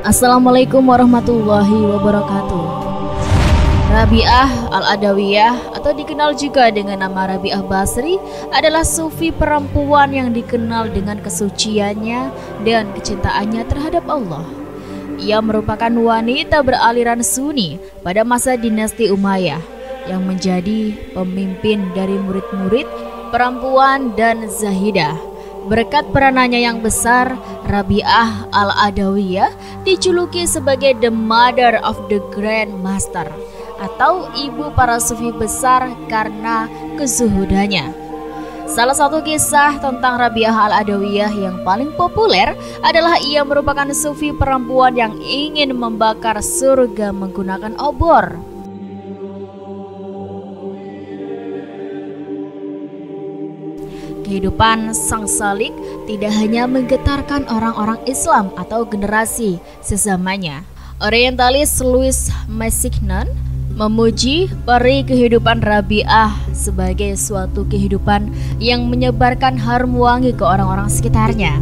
Assalamualaikum warahmatullahi wabarakatuh. Rabi'ah Al-Adawiyah atau dikenal juga dengan nama Rabi'ah Basri adalah sufi perempuan yang dikenal dengan kesuciannya dan kecintaannya terhadap Allah. Ia merupakan wanita beraliran Sunni pada masa dinasti Umayyah yang menjadi pemimpin dari murid-murid perempuan dan Zahidah. Berkat peranannya yang besar, Rabi'ah Al-Adawiyah dijuluki sebagai The Mother of the Grand Master atau ibu para sufi besar karena kezuhudannya. Salah satu kisah tentang Rabi'ah Al-Adawiyah yang paling populer adalah ia merupakan sufi perempuan yang ingin membakar surga menggunakan obor. Kehidupan sang salik tidak hanya menggetarkan orang-orang Islam atau generasi sezamannya. Orientalis Louis Massignon memuji peri kehidupan Rabi'ah sebagai suatu kehidupan yang menyebarkan harum wangi ke orang-orang sekitarnya.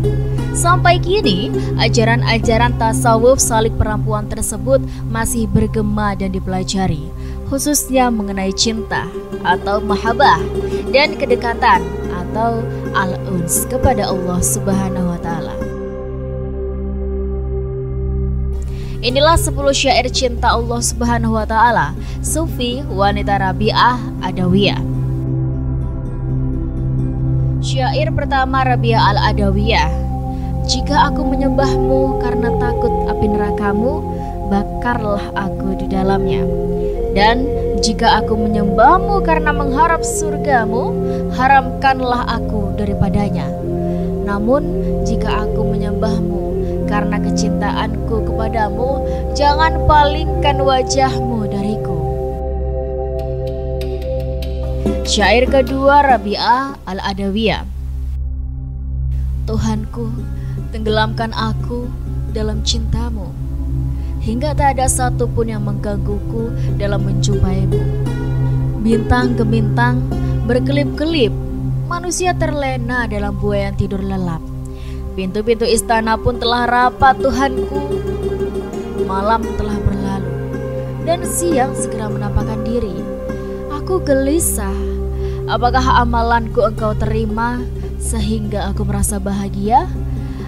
Sampai kini, ajaran-ajaran tasawuf salik perempuan tersebut masih bergema dan dipelajari, khususnya mengenai cinta atau mahabbah dan kedekatan atau al-uns kepada Allah Subhanahu wa taala. Inilah 10 syair cinta Allah Subhanahu wa taala, sufi wanita Rabi'ah Adawiyah. Syair pertama Rabi'ah Al-Adawiyah. Jika aku menyembahmu karena takut api nerakamu, bakarlah aku di dalamnya. Dan jika aku menyembahmu karena mengharap surgamu, haramkanlah aku daripadanya. Namun jika aku menyembahmu karena kecintaanku kepadamu, jangan palingkan wajahmu dariku. Syair kedua Rabi'ah Al-Adawiyah. Tuhanku, tenggelamkan aku dalam cintamu, hingga tak ada satupun yang menggangguku dalam menjumpaimu. Bintang ke bintang berkelip-kelip, manusia terlena dalam buaian tidur lelap. Pintu-pintu istana pun telah rapat Tuhanku. Malam telah berlalu dan siang segera menampakkan diri. Aku gelisah, apakah amalanku engkau terima sehingga aku merasa bahagia?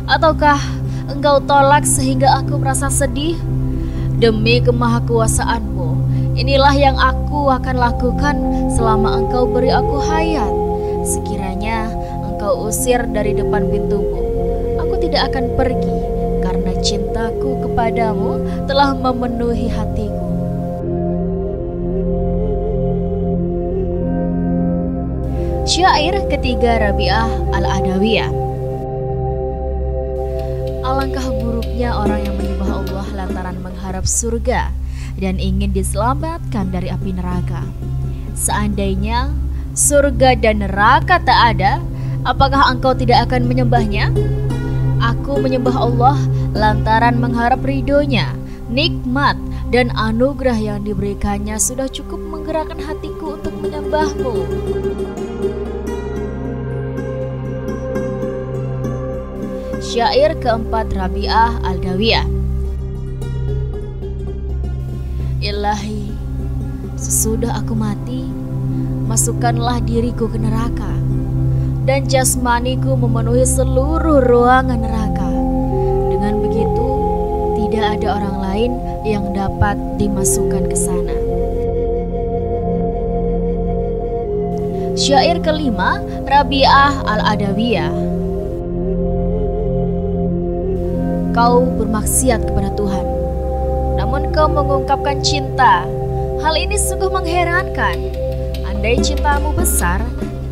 Ataukah engkau tolak sehingga aku merasa sedih? Demi kemahakuasaanmu, inilah yang aku akan lakukan selama engkau beri aku hayat. Sekiranya engkau usir dari depan pintumu, aku tidak akan pergi, karena cintaku kepadamu telah memenuhi hatiku. Syair ketiga Rabi'ah Al-Adawiyah. Alangkah buruknya orang yang menyembah Allah lantaran mengharap surga dan ingin diselamatkan dari api neraka. Seandainya surga dan neraka tak ada, apakah engkau tidak akan menyembahnya? Aku menyembah Allah lantaran mengharap ridhonya. Nikmat dan anugerah yang diberikannya sudah cukup menggerakkan hatiku untuk menyembahmu. Syair keempat Rabi'ah Al-Adawiyah. Ilahi, sesudah aku mati, masukkanlah diriku ke neraka, dan jasmaniku memenuhi seluruh ruangan neraka. Dengan begitu, tidak ada orang lain yang dapat dimasukkan ke sana. Syair kelima Rabi'ah Al-Adawiyah. Kau bermaksiat kepada Tuhan, namun kau mengungkapkan cinta. Hal ini sungguh mengherankan. Andai cintamu besar,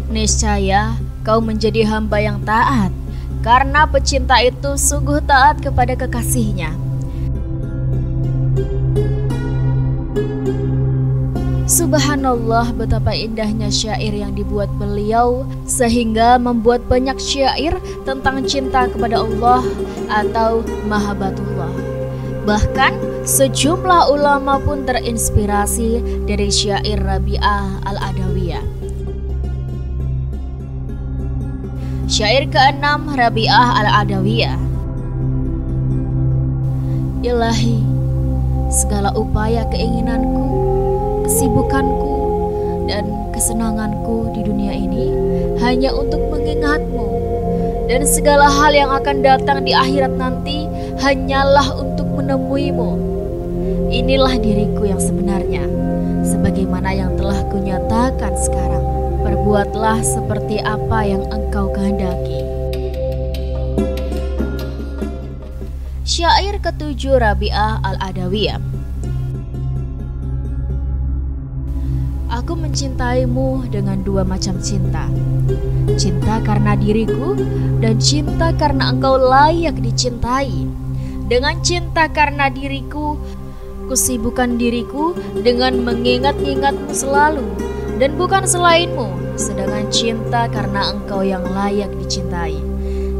niscaya kau menjadi hamba yang taat, karena pecinta itu sungguh taat kepada kekasihnya. Subhanallah, betapa indahnya syair yang dibuat beliau sehingga membuat banyak syair tentang cinta kepada Allah atau mahabbatullah. Bahkan sejumlah ulama pun terinspirasi dari syair Rabi'ah Al-Adawiyah. Syair ke-6 Rabi'ah Al-Adawiyah. Ilahi, segala upaya keinginanku, kesibukanku, dan kesenanganku di dunia ini hanya untuk mengingatmu. Dan segala hal yang akan datang di akhirat nanti hanyalah untuk menemuimu. Inilah diriku yang sebenarnya, sebagaimana yang telah kunyatakan sekarang. Perbuatlah seperti apa yang engkau kehendaki. Syair ke-7 Rabi'ah Al-Adawiyah. Aku mencintaimu dengan dua macam cinta. Cinta karena diriku dan cinta karena engkau layak dicintai. Dengan cinta karena diriku, kusibukkan diriku dengan mengingat-ingatmu selalu dan bukan selainmu. Sedangkan cinta karena engkau yang layak dicintai.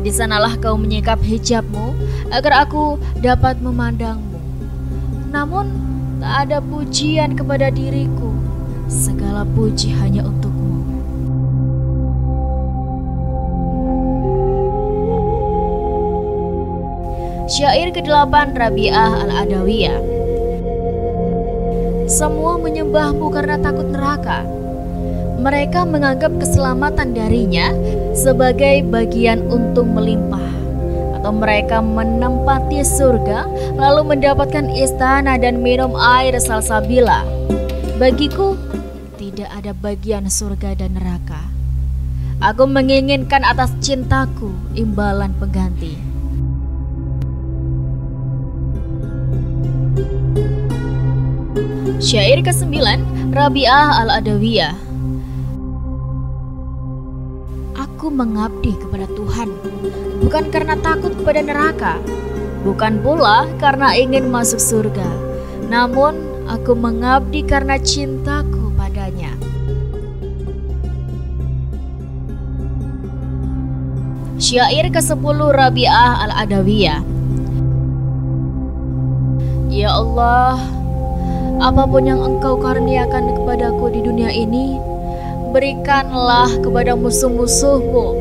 Di sanalah kau menyingkap hijabmu agar aku dapat memandangmu. Namun tak ada pujian kepada diriku, segala puji hanya untukmu. Syair ke-8 Rabi'ah Al-Adawiyah. Semua menyembahmu karena takut neraka. Mereka menganggap keselamatan darinya sebagai bagian untung melimpah. Atau mereka menempati surga lalu mendapatkan istana dan minum air salsabila. Bagiku tidak ada bagian surga dan neraka. Aku menginginkan atas cintaku imbalan pengganti. Syair ke-9 Rabi'ah Al-Adawiyah. Aku mengabdi kepada Tuhan, bukan karena takut kepada neraka, bukan pula karena ingin masuk surga, namun aku mengabdi karena cintaku padanya. Syair ke-10 Rabi'ah Al-Adawiyah. Ya Allah, apapun yang engkau karuniakan kepadaku di dunia ini, berikanlah kepada musuh-musuhmu.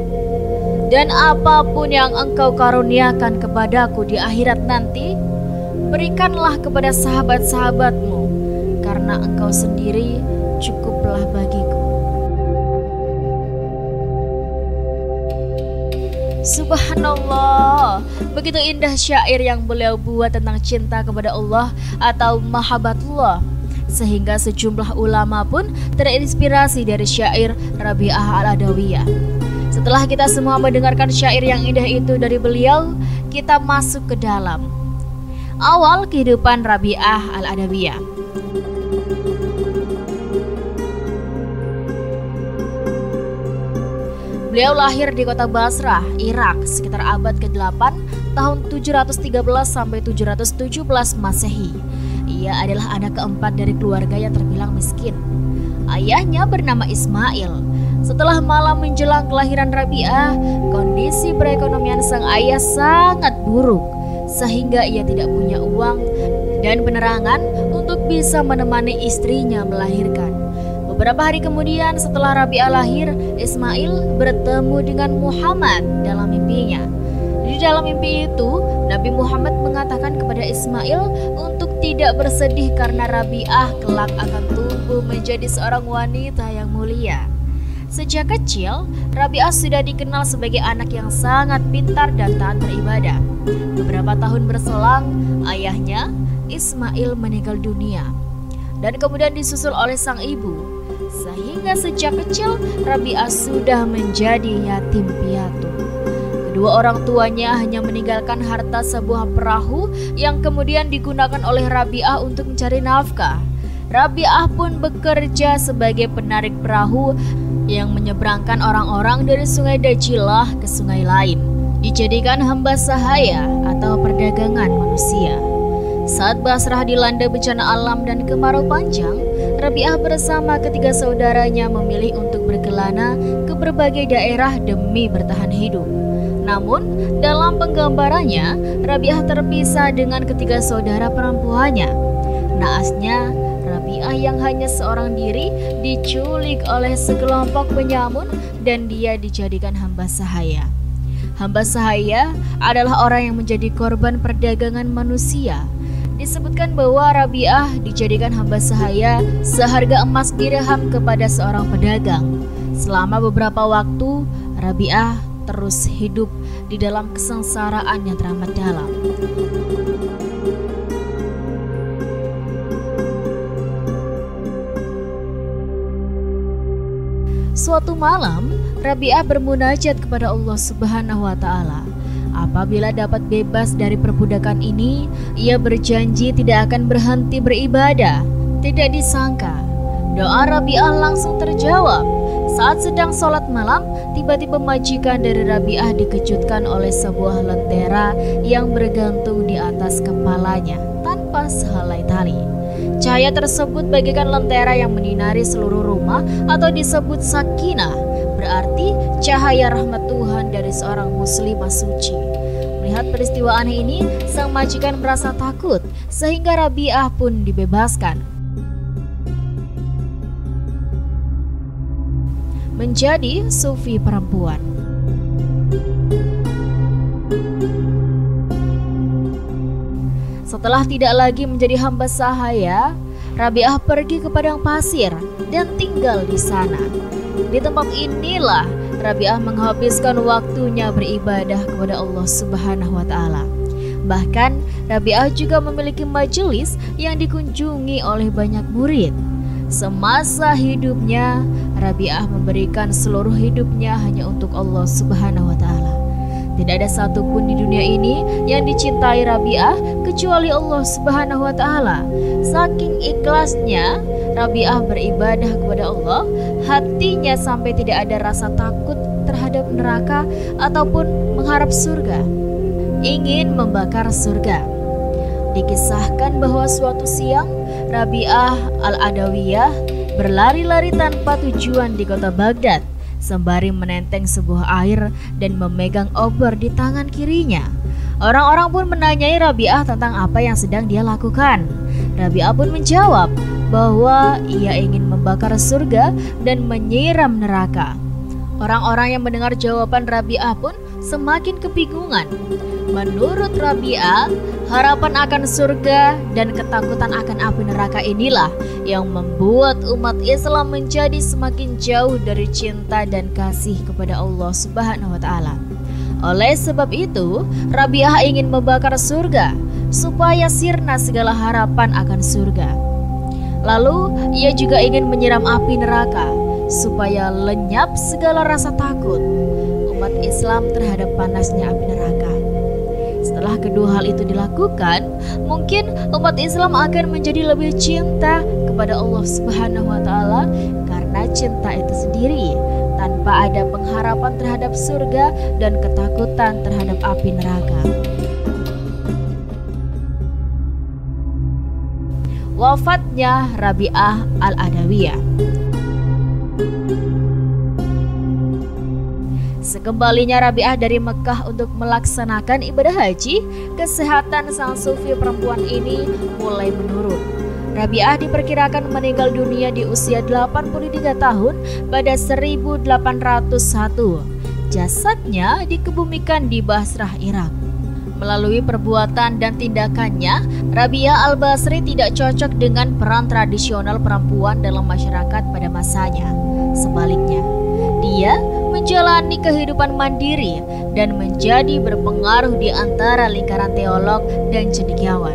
Dan apapun yang engkau karuniakan kepadaku di akhirat nanti, berikanlah kepada sahabat-sahabatmu, karena engkau sendiri cukuplah bagiku. Subhanallah, begitu indah syair yang beliau buat tentang cinta kepada Allah atau mahabbatullah, sehingga sejumlah ulama pun terinspirasi dari syair Rabi'ah Al-Adawiyah. Setelah kita semua mendengarkan syair yang indah itu dari beliau, kita masuk ke dalam awal kehidupan Rabi'ah Al-Adawiyah. Beliau lahir di kota Basrah, Irak sekitar abad ke-8 tahun 713 sampai 717 Masehi. Ia adalah anak keempat dari keluarga yang terbilang miskin. Ayahnya bernama Ismail. Setelah malam menjelang kelahiran Rabi'ah, kondisi perekonomian sang ayah sangat buruk, sehingga ia tidak punya uang dan penerangan untuk bisa menemani istrinya melahirkan. Beberapa hari kemudian setelah Rabi'ah lahir, Ismail bertemu dengan Muhammad dalam mimpinya. Di dalam mimpi itu, Nabi Muhammad mengatakan kepada Ismail untuk tidak bersedih karena Rabi'ah kelak akan tumbuh menjadi seorang wanita yang mulia. Sejak kecil, Rabi'ah sudah dikenal sebagai anak yang sangat pintar dan taat beribadah. Beberapa tahun berselang, ayahnya Ismail meninggal dunia dan kemudian disusul oleh sang ibu. Sehingga sejak kecil Rabi'ah sudah menjadi yatim piatu. Kedua orang tuanya hanya meninggalkan harta sebuah perahu yang kemudian digunakan oleh Rabi'ah untuk mencari nafkah. Rabi'ah pun bekerja sebagai penarik perahu yang menyeberangkan orang-orang dari sungai Dajilah ke sungai lain, dijadikan hamba sahaya atau perdagangan manusia. Saat Basrah dilanda bencana alam dan kemarau panjang, Rabi'ah bersama ketiga saudaranya memilih untuk berkelana ke berbagai daerah demi bertahan hidup. Namun, dalam penggambarannya, Rabi'ah terpisah dengan ketiga saudara perempuannya. Naasnya, Rabi'ah yang hanya seorang diri diculik oleh sekelompok penyamun dan dia dijadikan hamba sahaya. Hamba sahaya adalah orang yang menjadi korban perdagangan manusia. Disebutkan bahwa Rabi'ah dijadikan hamba sahaya seharga emas dirham kepada seorang pedagang. Selama beberapa waktu, Rabi'ah terus hidup di dalam kesengsaraan yang teramat dalam. Suatu malam, Rabi'ah bermunajat kepada Allah Subhanahu wa Ta'ala. Apabila dapat bebas dari perbudakan ini, ia berjanji tidak akan berhenti beribadah. Tidak disangka, doa Rabi'ah langsung terjawab. Saat sedang sholat malam, tiba-tiba majikan dari Rabi'ah dikejutkan oleh sebuah lentera yang bergantung di atas kepalanya tanpa sehelai tali. Cahaya tersebut bagaikan lentera yang menyinari seluruh rumah atau disebut sakinah, berarti cahaya rahmat Tuhan dari seorang muslimah suci. Melihat peristiwa aneh ini, sang majikan merasa takut sehingga Rabi'ah pun dibebaskan. Menjadi sufi perempuan. Setelah tidak lagi menjadi hamba sahaya, Rabi'ah pergi ke padang pasir dan tinggal di sana. Di tempat inilah Rabi'ah menghabiskan waktunya beribadah kepada Allah Subhanahu wa Ta'ala. Bahkan Rabi'ah juga memiliki majelis yang dikunjungi oleh banyak murid. Semasa hidupnya, Rabi'ah memberikan seluruh hidupnya hanya untuk Allah Subhanahu wa Ta'ala. Tidak ada satupun di dunia ini yang dicintai Rabi'ah kecuali Allah Subhanahu wa Ta'ala. Saking ikhlasnya Rabi'ah beribadah kepada Allah, hatinya sampai tidak ada rasa takut terhadap neraka ataupun mengharap surga, ingin membakar surga. Dikisahkan bahwa suatu siang Rabi'ah Al-Adawiyah berlari-lari tanpa tujuan di kota Baghdad sembari menenteng sebuah air dan memegang obor di tangan kirinya. Orang-orang pun menanyai Rabi'ah tentang apa yang sedang dia lakukan. Rabi'ah pun menjawab bahwa ia ingin membakar surga dan menyiram neraka. Orang-orang yang mendengar jawaban Rabi'ah pun semakin kebingungan. Menurut Rabi'ah, harapan akan surga dan ketakutan akan api neraka inilah yang membuat umat Islam menjadi semakin jauh dari cinta dan kasih kepada Allah Subhanahu wa Ta'ala. Oleh sebab itu, Rabi'ah ingin membakar surga supaya sirna segala harapan akan surga. Lalu ia juga ingin menyiram api neraka supaya lenyap segala rasa takut umat Islam terhadap panasnya api neraka. Setelah kedua hal itu dilakukan, mungkin umat Islam akan menjadi lebih cinta kepada Allah Subhanahu wa Ta'ala karena cinta itu sendiri, tanpa ada pengharapan terhadap surga dan ketakutan terhadap api neraka. Wafatnya Rabi'ah Al-Adawiyah. Sekembalinya Rabi'ah dari Mekah untuk melaksanakan ibadah haji, kesehatan sang sufi perempuan ini mulai menurun. Rabi'ah diperkirakan meninggal dunia di usia 83 tahun pada 1801. Jasadnya dikebumikan di Basrah, Irak. Melalui perbuatan dan tindakannya, Rabi'ah Al-Basri tidak cocok dengan peran tradisional perempuan dalam masyarakat pada masanya. Sebaliknya, dia menjalani kehidupan mandiri dan menjadi berpengaruh di antara lingkaran teolog dan cendekiawan.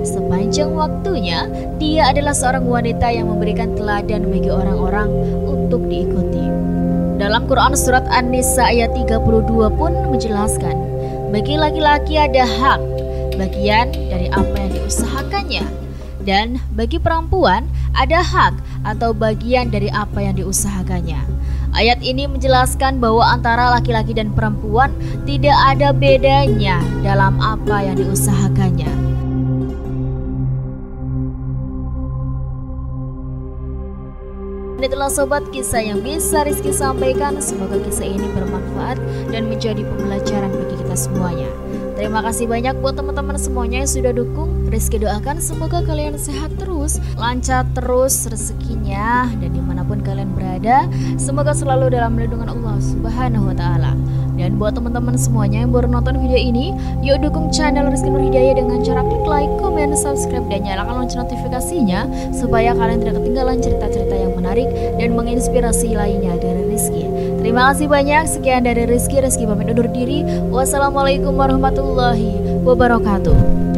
Sepanjang waktunya, dia adalah seorang wanita yang memberikan teladan bagi orang-orang untuk diikuti. Dalam Quran surat An-Nisa ayat 32 pun menjelaskan, bagi laki-laki ada hak, bagian dari apa yang diusahakannya, dan bagi perempuan ada hak atau bagian dari apa yang diusahakannya. Ayat ini menjelaskan bahwa antara laki-laki dan perempuan tidak ada bedanya dalam apa yang diusahakannya. Itulah sobat kisah yang bisa Rizky sampaikan. Semoga kisah ini bermanfaat dan menjadi pembelajaran bagi kita semuanya. Terima kasih banyak buat teman-teman semuanya yang sudah dukung. Rizky doakan semoga kalian sehat terus, lancar terus rezekinya, dan dimanapun kalian berada, semoga selalu dalam lindungan Allah Subhanahu wa Ta'ala. Dan buat teman-teman semuanya yang baru nonton video ini, yuk dukung channel Rizky Nur Hidayah dengan cara klik like, komen, subscribe, dan nyalakan lonceng notifikasinya supaya kalian tidak ketinggalan cerita-cerita yang menarik dan menginspirasi lainnya dari Rizky. Terima kasih banyak, sekian dari Rizky pamit undur diri. Wassalamualaikum warahmatullahi wabarakatuh.